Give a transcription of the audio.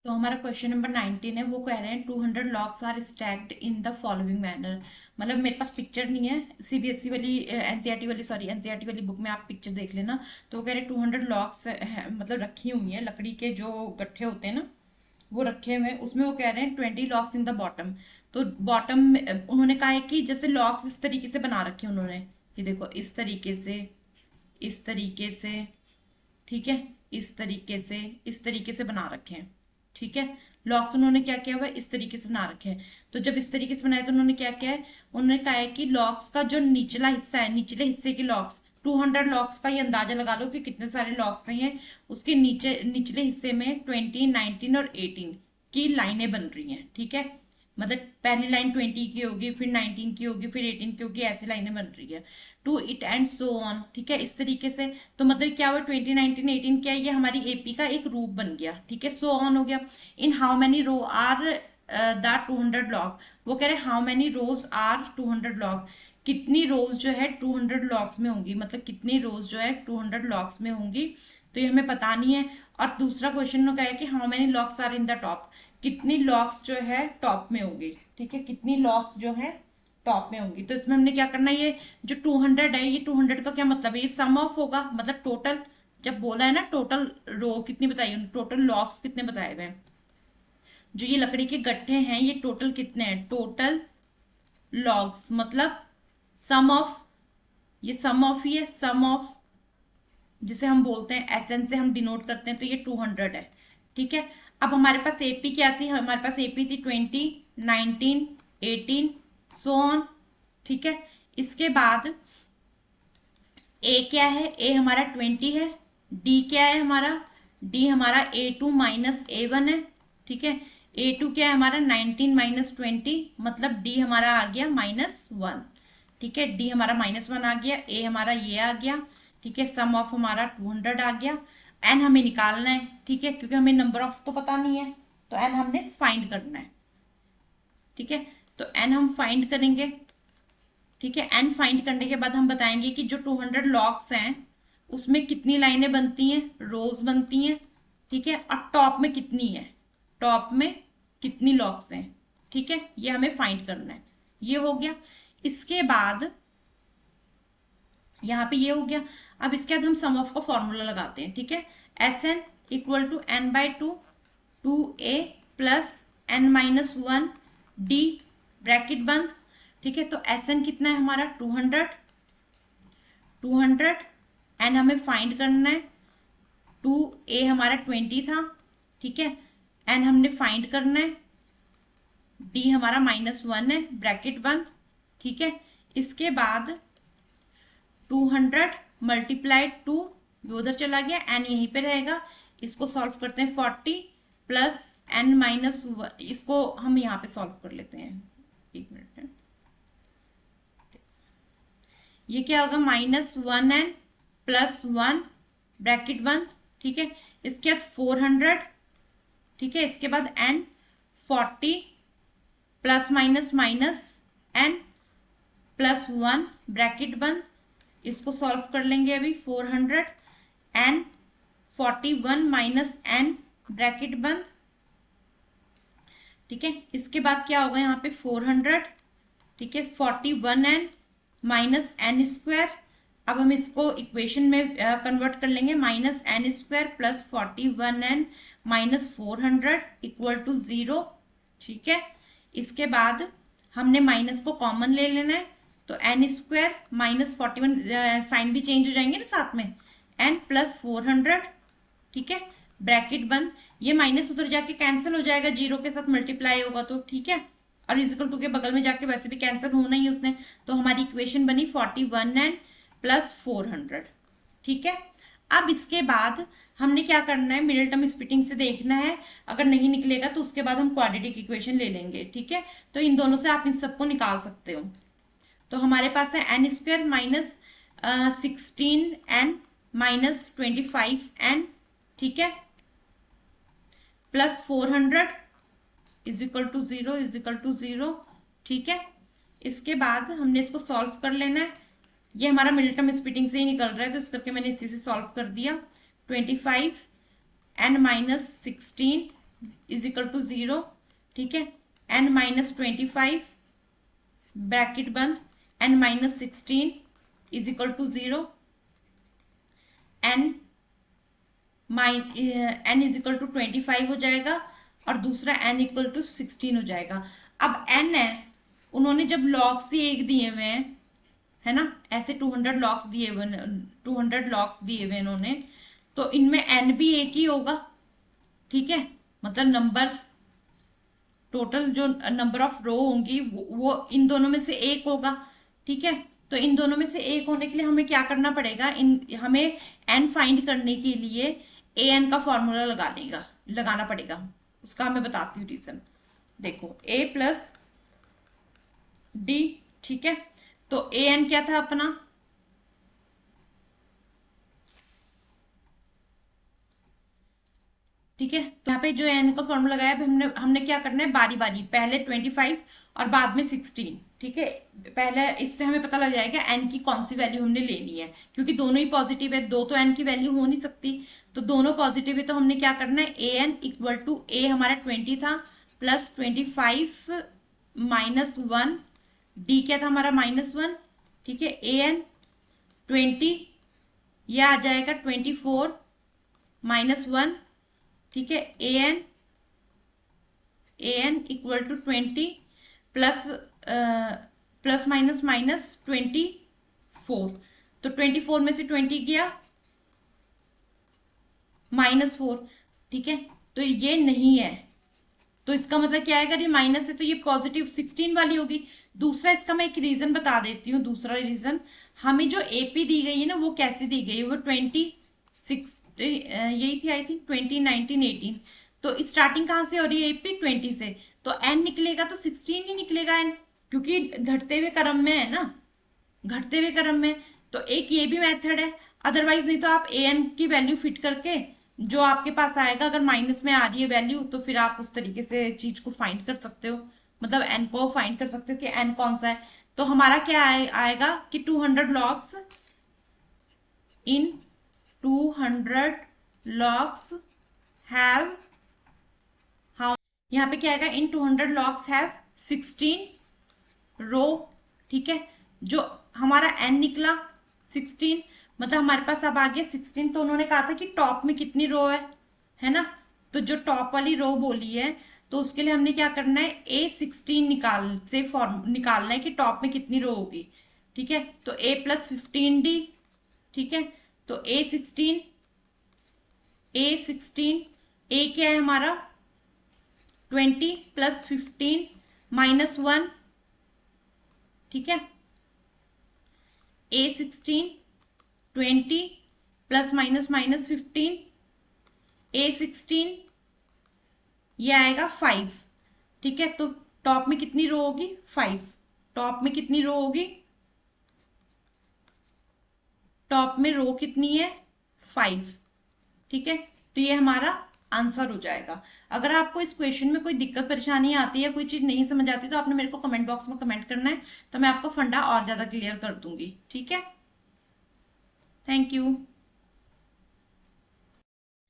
तो हमारा question number 19 है। वो कह रहे हैं 200 logs are stacked in the following manner. मतलब मेरे पास पिक्चर नहीं है, सीबीएसई वाली एनसीईआरटी वाली एनसीईआरटी वाली बुक में आप पिक्चर देख लेना। तो वो कह रहे हैं 200 लॉक्स मतलब रखी हुई है, लकड़ी के जो गट्ठे होते हैं ना वो रखे हुए हैं। उसमें वो कह रहे हैं 20 लॉक्स इन द बॉटम। तो बॉटम में उन्होंने कहा है कि जैसे लॉक्स इस तरीके से बना रखे हैं उन्होंने, ये देखो इस तरीके से, इस तरीके से, ठीक है, इस तरीके से, इस तरीके से बना रखे हैं। ठीक है, लॉक्स उन्होंने क्या किया हुआ है, इस तरीके से बना रखे हैं। तो जब इस तरीके से बनाए तो उन्होंने क्या किया है, उन्होंने कहा है कि लॉक्स का जो निचला हिस्सा है, निचले हिस्से के लॉक्स 200 लॉक्स का ये अंदाजा लगा लो कि कितने सारे लॉक्स हैं। उसके नीचे निचले हिस्से में 20, 19 और 18 की लाइनें बन रही हैं। ठीक है, मतलब पहली लाइन 20 की होगी, फिर 19 की होगी, फिर 18 की होगी, ऐसी लाइनें बन रही है। To it and so on. ठीक है, इस तरीके से। तो मतलब क्या हुआ, 20, 19, 18 क्या है, ये हमारी एपी का एक रूप बन गया। ठीक है, सो ऑन हो गया। In how many rows are the 200 log. वो कह रहे हैं how many rows are 200 log, कितनी रोज जो है 200 लॉग्स में होंगी, मतलब कितनी रोज जो है 200 लॉग्स में होंगी। तो ये हमें पता नहीं है। और दूसरा क्वेश्चन में कहा है कि how many logs are in the top, कितनी लॉक्स जो है टॉप में होंगी। ठीक है, कितनी लॉक्स जो है टॉप में होंगी। तो इसमें हमने क्या करना है, ये जो 200 है, ये 200 का क्या मतलब है, ये सम ऑफ होगा, मतलब टोटल। जब बोला है ना टोटल रो कितनी बताई, टोटल लॉक्स कितने बताए हुए हैं, जो ये लकड़ी के गट्ठे हैं ये टोटल कितने हैं, टोटल लॉग्स मतलब सम ऑफ, ये सम ऑफ ही है, सम ऑफ जिसे हम बोलते हैं एसएन से हम डिनोट करते हैं, तो ये 200 है। ठीक है, अब हमारे पास एपी क्या थी, हमारे पास एपी थी 20, 19, 18 सो ऑन। ठीक है, इसके बाद ए क्या है, ए हमारा 20 है। डी क्या है हमारा, डी हमारा A2 माइनस A1 है। ठीक है, A2 क्या है हमारा 19 माइनस 20, मतलब डी हमारा आ गया -1। ठीक है, डी हमारा -1 आ गया, ए हमारा ये आ गया। ठीक है, सम ऑफ हमारा 200 आ गया। एन हमें निकालना है। ठीक है, क्योंकि हमें नंबर ऑफ तो पता नहीं है, तो एन हमने फाइंड करना है। ठीक है, तो एन हम फाइंड करेंगे। ठीक है, एन फाइंड करने के बाद हम बताएंगे कि जो 200 लॉग्स हैं उसमें कितनी लाइनें बनती हैं, रोज बनती हैं। ठीक है, और टॉप में कितनी है, टॉप में कितनी लॉग्स हैं। ठीक है, ये हमें फाइंड करना है। ये हो गया। इसके बाद यहाँ पे ये हो गया। अब इसके बाद हम सम ऑफ का फॉर्मूला लगाते हैं। ठीक है, S N equal to n/2 2a plus n-1 D, bracket बंद। ठीक है, तो एस एन कितना है हमारा 200, 200 एन हमें फाइंड करना है। 2a हमारा 20 था। ठीक है, एन हमने फाइंड करना है। डी हमारा -1 है, ब्रैकेट बंद। ठीक है, इसके बाद 200 मल्टीप्लाइड 2, ये उधर चला गया, एन यहीं पे रहेगा। इसको सॉल्व करते हैं 40 प्लस n-1, इसको हम यहाँ पे सॉल्व कर लेते हैं। एक मिनट, ये क्या होगा -1n प्लस 1 ब्रैकेट 1। ठीक है, इसके बाद 400। ठीक है, इसके बाद n 40 plus minus minus n plus 1 bracket 1। इसको सॉल्व कर लेंगे अभी 400 n 41 माइनस n ब्रैकेट बंद। ठीक है, इसके बाद क्या होगा यहाँ पे 400। ठीक है, 41n माइनस n स्क्वायर। अब हम इसको इक्वेशन में कन्वर्ट कर लेंगे, -n² plus 41n minus 400 equal to 0। ठीक है, इसके बाद हमने माइनस को कॉमन ले लेना है, तो n² माइनस 41, साइन भी चेंज हो जाएंगे ना साथ में, n प्लस 400। ठीक है, ब्रैकेट बंद। ये माइनस उधर जाके कैंसिल हो जाएगा, जीरो के साथ मल्टीप्लाई होगा तो। ठीक है, और इजिकल टू के बगल में जाके वैसे भी कैंसिल होना ही उसने। तो हमारी इक्वेशन बनी 41n प्लस 400। ठीक है, अब इसके बाद हमने क्या करना है, मिडिल टर्म स्प्लिटिंग से देखना है। अगर नहीं निकलेगा तो उसके बाद हम क्वाड्रेटिक इक्वेशन ले लेंगे। ठीक है, तो इन दोनों से आप इन सबको निकाल सकते हो। तो हमारे पास है n² minus 16n minus 25n। ठीक है, plus 400 is equal to 0, is equal to 0। ठीक है, इसके बाद हमने इसको सॉल्व कर लेना है। ये हमारा मिडिल टर्म स्प्लिटिंग से ही निकल रहा है, तो इस करके मैंने इसी से सॉल्व कर दिया। 25 n minus 16 is equal to 0, ठीक है, n माइनस 25 ब्रैकेट बंद, n minus 16 is equal to 0, n n is equal to 25 हो जाएगा और दूसरा n इक्वल टू 16 हो जाएगा। अब n है, उन्होंने जब लॉग्स ही एक दिए हुए हैं, है ना, ऐसे 200 लॉग्स दिए हुए, 200 लॉग्स दिए हुए इन्होंने, तो इनमें n भी एक ही होगा, ठीक है, मतलब नंबर टोटल जो नंबर ऑफ रो होंगी वो इन दोनों में से एक होगा, ठीक है। तो इन दोनों में से एक होने के लिए हमें क्या करना पड़ेगा, हमें n फाइंड करने के लिए an का फॉर्मूला लगाना पड़ेगा। उसका मैं बताती हूँ रीजन। देखो a प्लस डी, ठीक है, तो an क्या था अपना, ठीक है, तो यहाँ पे जो n का फॉर्मूला लगाया, हमने क्या करना है, बारी बारी, पहले 25 और बाद में 16, ठीक है। पहले इससे हमें पता लग जाएगा n की कौन सी वैल्यू हमने लेनी है, क्योंकि दोनों ही पॉजिटिव है, दो तो n की वैल्यू हो नहीं सकती, तो दोनों पॉजिटिव है, तो हमने क्या करना है, ए एन इक्वल टू ए हमारा 20 था प्लस 25 माइनस 1, डी क्या था हमारा -1, ठीक है, ए एन 20, यह आ जाएगा 24 माइनस 1, ठीक है, A N equal to 20 plus plus minus minus 24, तो 24 में से 20 गया -4, ठीक है, तो ये नहीं है, तो इसका मतलब क्या आएगा, ये माइनस है तो ये पॉजिटिव 16 वाली होगी। दूसरा इसका मैं एक रीजन बता देती हूँ, दूसरा रीजन, हमें जो एपी दी गई है ना, वो कैसे दी गई है, वो 26 यही थी आई थिंक, 20 19 18, तो स्टार्टिंग कहाँ से हो रही है, एपी 20 से, तो एन निकलेगा तो 16 ही निकलेगा एन, क्योंकि घटते हुए क्रम में है ना, घटते हुए क्रम में, तो एक ये भी मेथड है। अदरवाइज नहीं तो आप ए एन की वैल्यू फिट करके जो आपके पास आएगा, अगर माइनस में आ रही है वैल्यू, तो फिर आप उस तरीके से चीज को फाइंड कर सकते हो, मतलब एन को फाइंड कर सकते हो कि एन कौन सा है। तो हमारा क्या आएगा कि 200 logs in 200 logs have, how, यहाँ पे क्या आएगा, इन 200 लॉग्स हैव 16 रो, ठीक है, जो हमारा एन निकला 16, मतलब हमारे पास अब आ गया 16, तो उन्होंने कहा था कि टॉप में कितनी रो है ना, तो जो टॉप वाली रो बोली है, तो उसके लिए हमने क्या करना है, A16 निकालना है कि टॉप में कितनी रो होगी, ठीक है, तो A प्लस 15D, ठीक है, तो A16 A क्या है हमारा 20 प्लस 15 माइनस 1, ठीक है, A16 20 plus minus minus 15, A16 ये आएगा 5, ठीक है, तो टॉप में कितनी रो होगी 5, टॉप में कितनी रो होगी, टॉप में रो कितनी है 5, ठीक है, तो ये हमारा आंसर हो जाएगा। अगर आपको इस क्वेश्चन में कोई दिक्कत परेशानी आती है, कोई चीज नहीं समझ आती, तो आपने मेरे को कमेंट बॉक्स में कमेंट करना है, तो मैं आपको फंडा और ज्यादा क्लियर कर दूंगी, ठीक है। Thank you.